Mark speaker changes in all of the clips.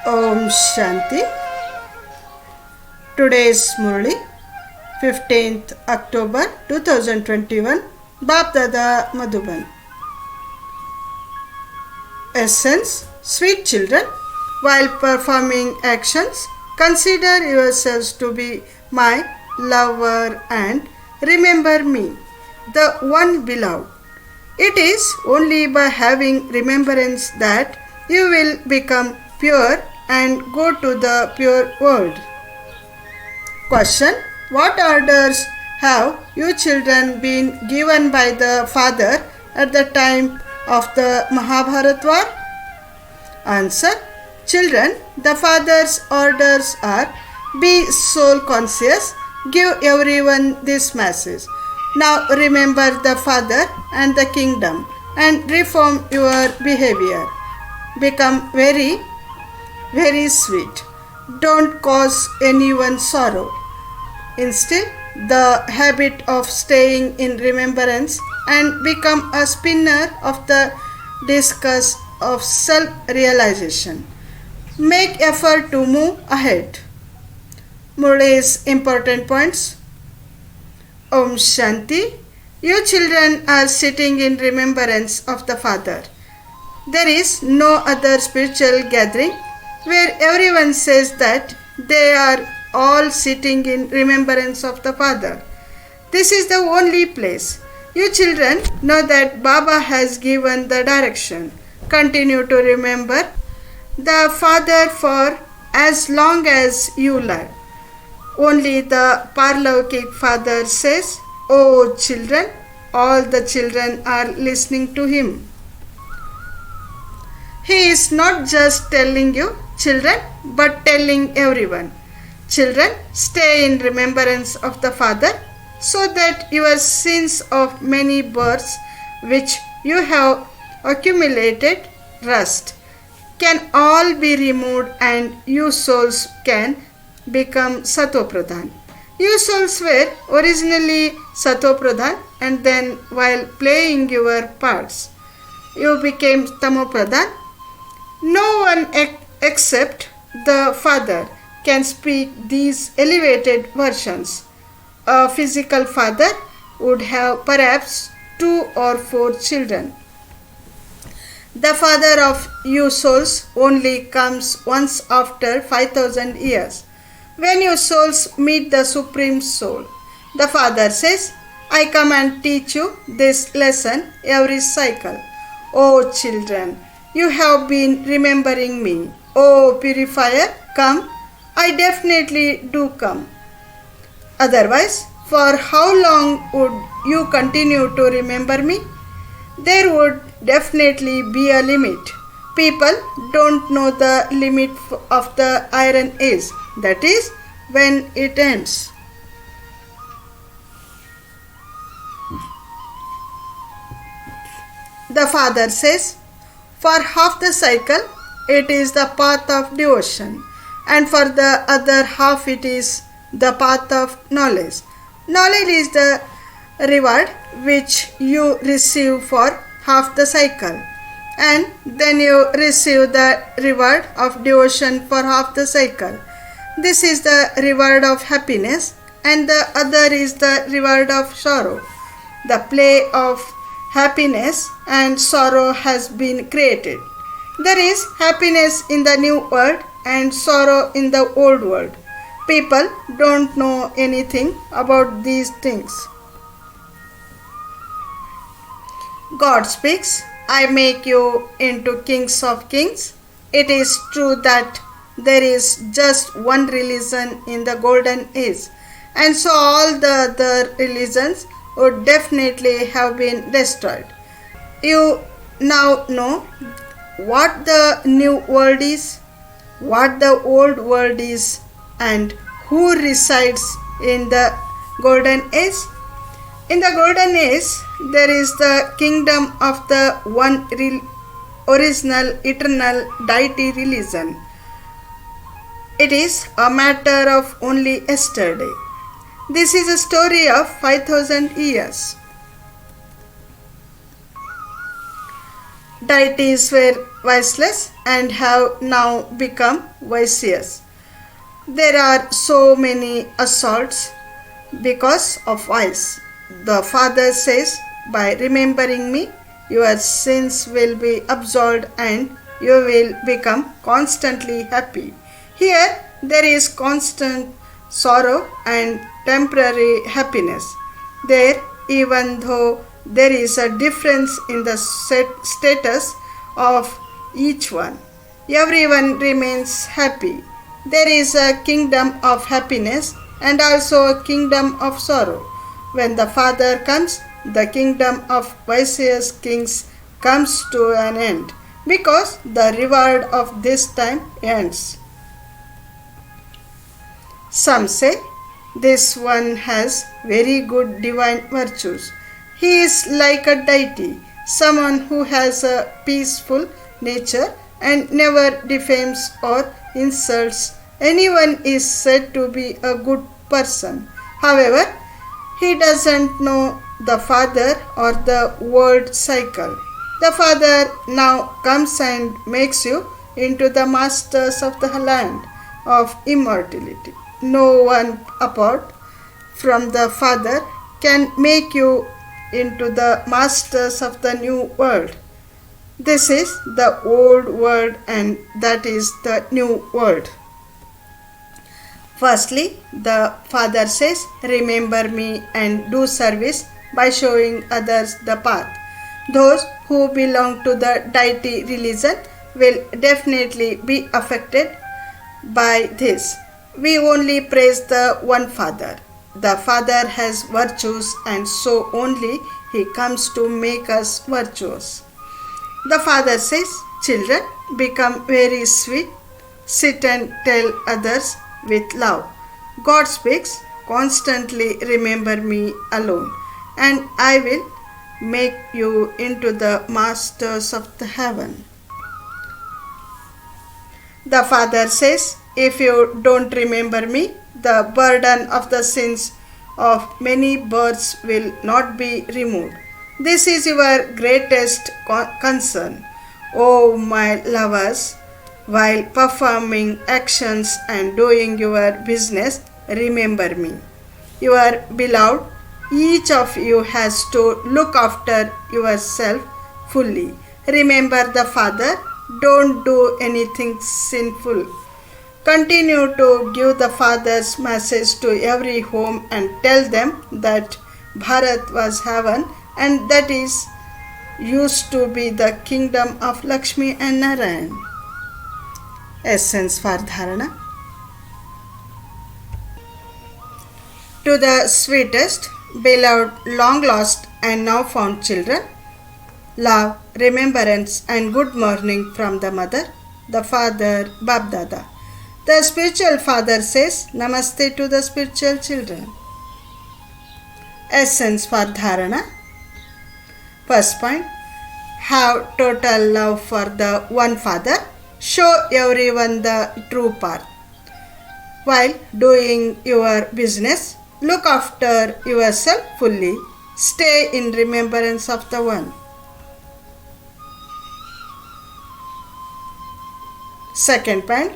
Speaker 1: Om Shanti. Today is Murli, 15th October 2021, Bap Dada Madhuban. Essence, sweet children, while performing actions, consider yourselves to be my lover and remember me, the one beloved. It is only by having remembrance that you will become pure and go to the pure world. Question: what orders have you children been given by the father at the time of the Mahabharata war? Answer: children, the father's orders are: be soul conscious, give everyone this message. Now remember the father and the kingdom and reform your behavior. Become very, very sweet. Don't cause anyone sorrow. Instead, the habit of staying in remembrance and become a spinner of the discus of self-realization. Make effort to move ahead. Murli's important points. Om Shanti. You children are sitting in remembrance of the Father. There is no other spiritual gathering where everyone says that they are all sitting in remembrance of the Father. This is the only place. You children know that Baba has given the direction. Continue to remember the Father for as long as you live. Only the Parlokik Father says, "Oh children," all the children are listening to him. He is not just telling you, children, but telling everyone. Children, stay in remembrance of the Father so that your sins of many births which you have accumulated rust can all be removed and you souls can become Satopradhan. You souls were originally Satopradhan and then while playing your parts, you became Tamopradhan. No one except the Father can speak these elevated versions. A physical father would have perhaps 2 or 4 children. The Father of you souls only comes once after 5,000 years. When you souls meet the Supreme Soul, the Father says, "I come and teach you this lesson every cycle. O children, you have been remembering me. O purifier, come. I definitely do come. Otherwise, for how long would you continue to remember me? There would definitely be a limit. People don't know the limit of the iron is, that is, when it ends." The Father says, for half the cycle, it is the path of devotion, and for the other half, it is the path of knowledge. Knowledge is the reward which you receive for half the cycle, and then you receive the reward of devotion for half the cycle. This is the reward of happiness, and the other is the reward of sorrow. The play of happiness and sorrow has been created. There is happiness in the new world and sorrow in the old world. People don't know anything about these things. God speaks, "I make you into kings of kings." It is true that there is just one religion in the golden age, and so all the other religions would definitely have been destroyed. You now know what the new world is, what the old world is, and who resides in the golden age. In the golden age, there is the kingdom of the one original eternal deity religion. It is a matter of only yesterday. This is a story of 5,000 years. Deities were voiceless and have now become vicious. There are so many assaults because of vice. The Father says, by remembering me, your sins will be absolved and you will become constantly happy. Here, there is constant sorrow and temporary happiness. There, even though there is a difference in the status of each one, everyone remains happy. There is a kingdom of happiness and also a kingdom of sorrow. When the Father comes, the kingdom of vicious kings comes to an end because the reward of this time ends. Some say this one has very good divine virtues. He is like a deity, someone who has a peaceful nature and never defames or insults anyone is said to be a good person. However, he doesn't know the Father or the world cycle. The Father now comes and makes you into the masters of the land of immortality. No one apart from the Father can make you into the masters of the new world. This is the old world and that is the new world. Firstly, the Father says, remember me and do service by showing others the path. Those who belong to the deity religion will definitely be affected by this. We only praise the one Father. The Father has virtues and so only He comes to make us virtuous. The Father says, children, become very sweet, sit and tell others with love. God speaks, constantly remember me alone, and I will make you into the masters of the heaven. The Father says, if you don't remember me, the burden of the sins of many births will not be removed. This is your greatest concern, O my lovers. While performing actions and doing your business, remember me. Your beloved, each of you has to look after yourself fully. Remember the Father, don't do anything sinful. Continue to give the Father's message to every home and tell them that Bharat was heaven and that is used to be the kingdom of Lakshmi and Narayan. Essence for Dharana. To the sweetest, beloved, long lost and now found children, love, remembrance and good morning from the mother, the father, Babdada. The spiritual father says Namaste to the spiritual children. Essence for Dharana. First point, have total love for the one Father. Show everyone the true path. While doing your business, look after yourself fully. Stay in remembrance of the one. Second point,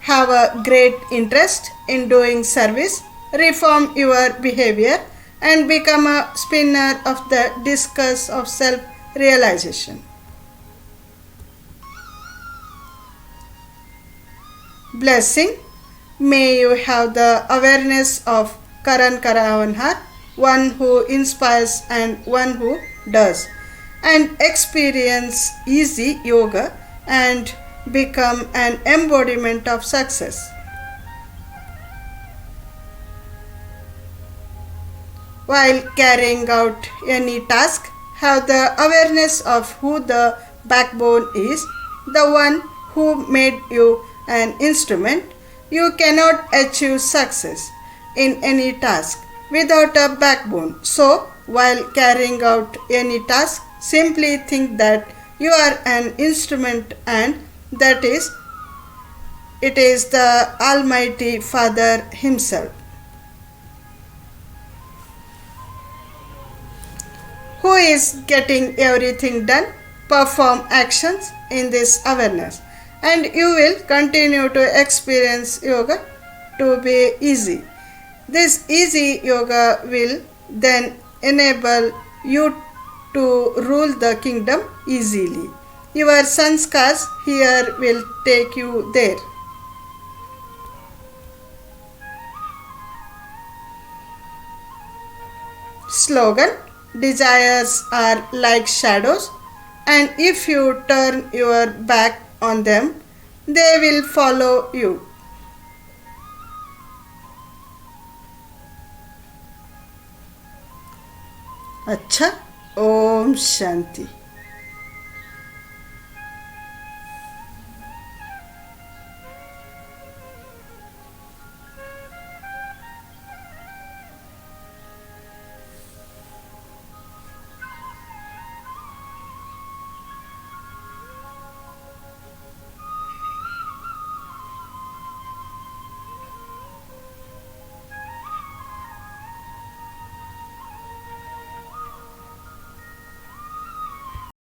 Speaker 1: have a great interest in doing service. Reform your behavior and become a spinner of the discus of self-realization. Blessing. May you have the awareness of Karan Karavanhar, one who inspires and one who does, and experience easy yoga and become an embodiment of success. While carrying out any task, have the awareness of who the backbone is, the one who made you an instrument. You cannot achieve success in any task without a backbone. So, while carrying out any task, simply think that you are an instrument and that is, it is the Almighty Father Himself. Who is getting everything done? Perform actions in this awareness. and you will continue to experience yoga to be easy. This easy yoga will then enable you to rule the kingdom easily. Your sanskars here will take you there. Slogan: desires are like shadows, and if you turn your back on them, they will follow you. अच्छा, ओम शांति.